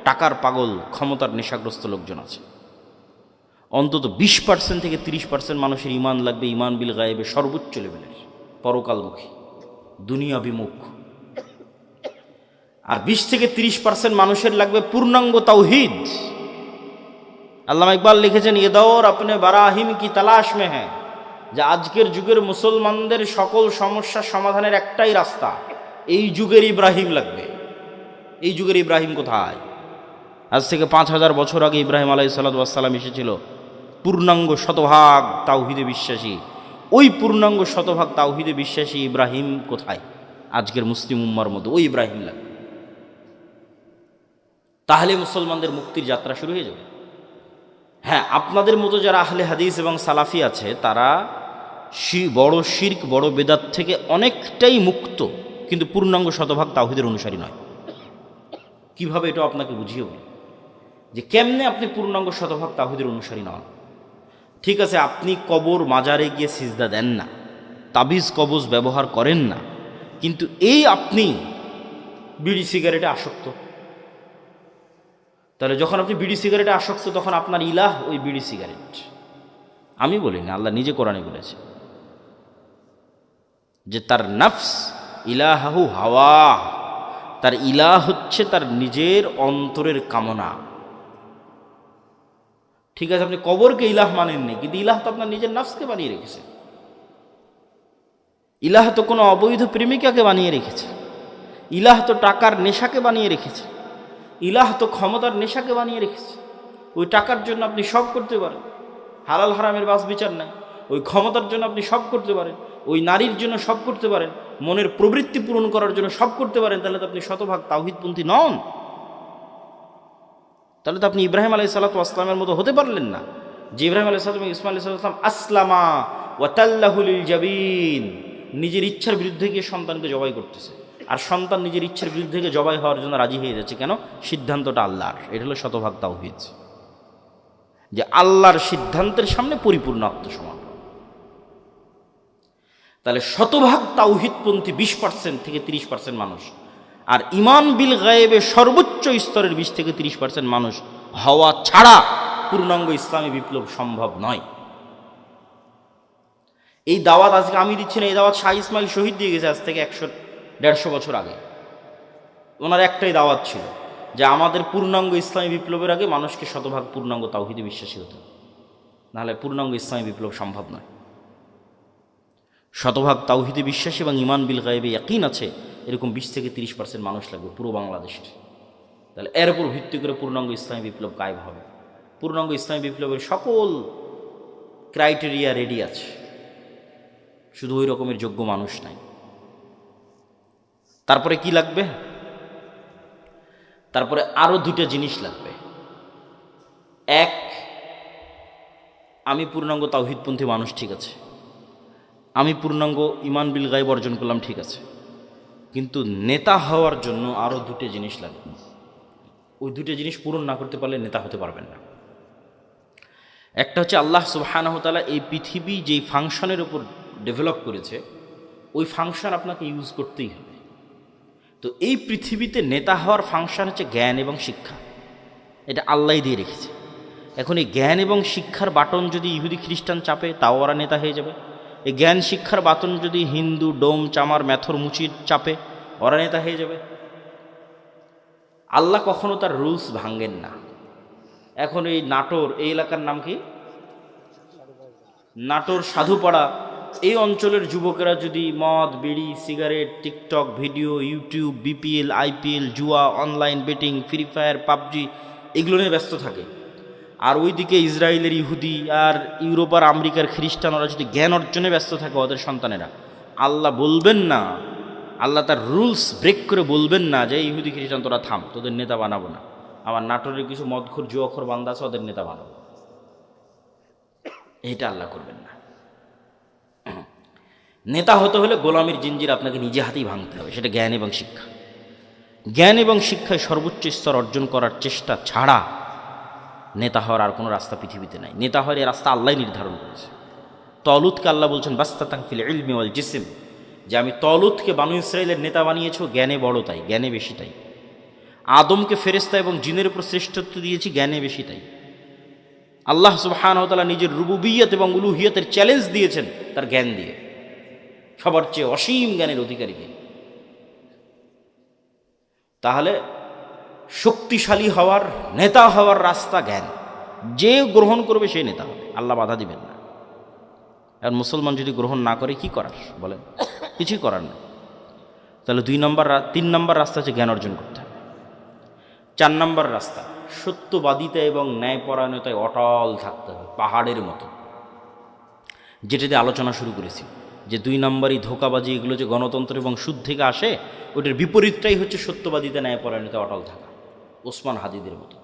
টাকার পাগল, ক্ষমতার নেশাগ্রস্ত লোকজন আছে। অন্তত 20% থেকে 30% মানুষের ইমান লাগবে ইমান বিল গায়েবে সর্বোচ্চ লেভেলের, পরকালমুখী, দুনিয়া বিমুখ। আর 20 থেকে 30% মানুষের লাগবে পূর্ণাঙ্গ তাওহীদ। আল্লামা ইকবাল লিখেছেন, এ দৌর আপনি বারাহিম কি তালাশ মে হ্যাঁ, যে আজকের যুগের মুসলমানদের সকল সমস্যার সমাধানের একটাই রাস্তা, এই যুগের ইব্রাহিম লাগবে। এই যুগের ইব্রাহিম কোথায়? আজ থেকে 5000 বছর আগে ইব্রাহিম আলাইহিস সালাম এসেছিল, পূর্ণাঙ্গ শতভাগ তাওহীদে বিশ্বাসী। ওই পূর্ণাঙ্গ শতভাগ তাওহীদে বিশ্বাসী ইব্রাহিম কোথায়? আজকের মুসলিম উম্মার মধ্যে ওই ইব্রাহিম লাগবে। তাহলে মুসলমানদের মুক্তির যাত্রা শুরু হয়ে যাবে। হ্যাঁ, আপনাদের মতো যারা আহলে হাদিস এবং সালাফি আছে তারা বড় শিরক, বড় বেদাত থেকে অনেকটাই মুক্ত, কিন্তু পূর্ণাঙ্গ শতভাগ তাওহীদের অনুসারী নয়। কিভাবে এটা আপনাকে বুঝিয়ে বলি যে কেমনে আপনি পূর্ণাঙ্গ শতভাগ তাওহীদের অনুসারী নন। ঠিক আছে, আপনি কবর মাজারে গিয়ে সিজদা দেন না, তাবিজ কবজ ব্যবহার করেন না, কিন্তু এই আপনি বিড়ি সিগারেটে আসক্ত। তাহলে যখন আপনি বিড়ি সিগারেটে আসক্ত, তখন আপনার ইলাহ ওই বিড়ি সিগারেট। আমি বলি না, আল্লাহ নিজে কোরআনে বলেছে যে তার নফস ইলাহু হাওয়া, তার ইলাহ হচ্ছে তার নিজের অন্তরের কামনা। ঠিক আছে, আপনি কবরকে ইলাহ মানেননি, কিন্তু ইলাহ তো আপনার নিজের নফসকে বানিয়ে রেখেছে। ইলাহ তো কোনো অবৈধ প্রেমিকাকে বানিয়ে রেখেছে, ইলাহ তো টাকার নেশাকে বানিয়ে রেখেছে, ইলাহ তো ক্ষমতার নেশাকে বানিয়ে রেখেছে। ওই টাকার জন্য আপনি সব করতে পারেন, হালাল হারামের বাস বিচার নাই। ওই ক্ষমতার জন্য আপনি সব করতে পারেন, ওই নারীর জন্য সব করতে পারেন, মনের প্রবৃত্তি পূরণ করার জন্য সব করতে পারেন। তাহলে তো আপনি শতভাগ তাওহীদপন্থী নন। তাহলে তো আপনি ইব্রাহিম আলাইহিস সালামের মতো হতে পারলেন না, যে ইব্রাহিম আলাইহিস সালাম এবং ইসমাঈল আলাইহিস সালাম আসলামা ওয়া তাল্লাহু লিল জাবিন, নিজের ইচ্ছার বিরুদ্ধে গিয়ে সন্তানকে জবাই করতেছে, আর সন্তান নিজের ইচ্ছার বিরুদ্ধে গিয়ে জবাই হওয়ার জন্য রাজি হয়ে যাচ্ছে। কেন? সিদ্ধান্তটা আল্লাহর। এটা হলো শতভাগ তাওহীদ, যে আল্লাহর সিদ্ধান্তের সামনে পরিপূর্ণ আত্মসমর্পণ। তাহলে শতভাগ তাওহীদপন্থী 20% থেকে 30% মানুষ, আর ইমান বিল গায়েবে সর্বোচ্চ স্তরের 20 থেকে 30% মানুষ হওয়া ছাড়া পূর্ণাঙ্গ ইসলামী বিপ্লব সম্ভব নয়। এই দাওয়াত আজকে আমি দিচ্ছি না, এই দাওয়াত শাহ ইসমাইল শহীদ দিয়ে গেছে আজ থেকে 100-150 বছর আগে। ওনার একটাই দাওয়াত ছিল যে আমাদের পূর্ণাঙ্গ ইসলামী বিপ্লবের আগে মানুষকে শতভাগ পূর্ণাঙ্গ তাওহীদে বিশ্বাসী হতে হবে, নাহলে পূর্ণাঙ্গ ইসলামী বিপ্লব সম্ভব নয়। শতভাগ তাওহীদে বিশ্বাসী এবং ইমান বিল গায়েবে ইয়াকিন আছে এরকম 20 থেকে 30% মানুষ লাগবে পুরো বাংলাদেশের। তাহলে এর উপর ভিত্তি করে পূর্ণাঙ্গ ইসলামী বিপ্লব কায়েম হবে। পূর্ণাঙ্গ ইসলামী বিপ্লবের সকল ক্রাইটেরিয়া রেডি আছে, শুধু ওই রকমের যোগ্য মানুষ নাই। তারপরে কি লাগবে? তারপরে আরো 2টা জিনিস লাগবে। এক, আমি পূর্ণাঙ্গ তাওহীদপন্থী মানুষ, ঠিক আছে, আমি পূর্ণাঙ্গ ইমান বিল গায়ব অর্জন করলাম, ঠিক আছে, কিন্তু নেতা হওয়ার জন্য আরো 2টা জিনিস লাগবে। ওই 2টা জিনিস পূরণ না করতে পারলে নেতা হতে পারবেন না। একটা হচ্ছে আল্লাহ সুবহানাহু ওয়া তাআলা এই পৃথিবী যেই ফাংশনের উপর ডেভেলপ করেছে, ওই ফাংশন আপনাকে ইউজ করতেই হবে। তো এই পৃথিবীতে নেতা হওয়ার ফাংশন হচ্ছে জ্ঞান এবং শিক্ষা, এটা আল্লাহই দিয়ে রেখেছে। এখন এই জ্ঞান এবং শিক্ষার বাটন যদি ইহুদি খ্রিস্টান চাপে, তাও ওরা নেতা হয়ে যাবে। এই জ্ঞান শিক্ষার বাটন যদি হিন্দু, ডোম, চামার, ম্যাথর, মুচির চাপে, ওরা নেতা হয়ে যাবে। আল্লাহ কখনো তার রুলস ভাঙ্গেন না। এখন এই নাটোর, এই এলাকার নাম কি? নাটোর সাধুপাড়া, এই অঞ্চলের যুবকেরা যদি মদ, বিড়ি, cigarette, TikTok video, YouTube, BPL, IPL, জুয়া, online betting, Free Fire, PUBG এগুলো নিয়ে ব্যস্ত থাকে, আর ওইদিকে ইসরায়েলের ইহুদি আর ইউরোপ আর আমেরিকার খ্রিস্টান ওরা যদি জ্ঞান অর্জনে ব্যস্ত থাকে ওদের সন্তানেরা, আল্লাহ বলবেন না, আল্লাহ তার রুলস ব্রেক করে বলবেন না যে ইহুদি খ্রিস্টান তোরা থাম, তোদের নেতা বানাবো না। আমার নাটোরের কিছু মদখোর জুয়াখোর বান্দা আছে, ওদের নেতা বানাবো। এইটা আল্লাহ করবেন না। নেতা হতে হলে গোলামির জিঞ্জির আপনাকে নিজে হাতেই ভাঙতে হবে, সেটা জ্ঞান এবং শিক্ষা। জ্ঞান এবং শিক্ষায় সর্বোচ্চ স্তর অর্জন করার চেষ্টা ছাড়া নেতা হওয়ার আর কোনো রাস্তা পৃথিবীতে নাই। নেতা হওয়ার এই রাস্তা আল্লাহ নির্ধারণ করেছে। তলুতকে আল্লাহ বলছেন বাস্তাতান ফিল ইলমি ওয়াল জিসম, যে আমি তলুতকে বানু ইসরাইলের নেতা বানিয়েছো, জ্ঞানে বড় তাই, জ্ঞানে বেশি তাই। আদমকে ফেরেশতা এবং জিনের উপর শ্রেষ্ঠত্ব দিয়েছি জ্ঞানে বেশি, তাই আল্লাহ সুবহানাহু ওয়া তাআলা নিজের রুবুবিয়ত এবং উলুহিয়তের চ্যালেঞ্জ দিয়েছেন তার জ্ঞান দিয়ে, সবার চেয়ে অসীম জ্ঞানের অধিকারীকে। তাহলে শক্তিশালী হওয়ার, নেতা হওয়ার রাস্তা জ্ঞান। যে গ্রহণ করবে সেই নেতা হবে, আল্লাহ বাধা দিবেন না। আর মুসলমান যদি গ্রহণ না করে কি করার বলেন? কিছুই করার নেই। তাহলে 3 নম্বর রাস্তা হচ্ছে জ্ঞান অর্জন করতে হবে। 4 নম্বর রাস্তা সত্যবাদিতা এবং ন্যায়পরায়ণতায় অটল থাকতে হবে, পাহাড়ের মতো। যেটাতে আলোচনা শুরু করেছি যে 2 নম্বরই ধোঁকাবাজি, এগুলো যে গণতন্ত্র এবং সুদ থেকে আসে, ওটার বিপরীতটাই হচ্ছে সত্যবাদিতা, ন্যায়পরায়ণতায় অটল থাকা, ওসমান হাদিদের মতো।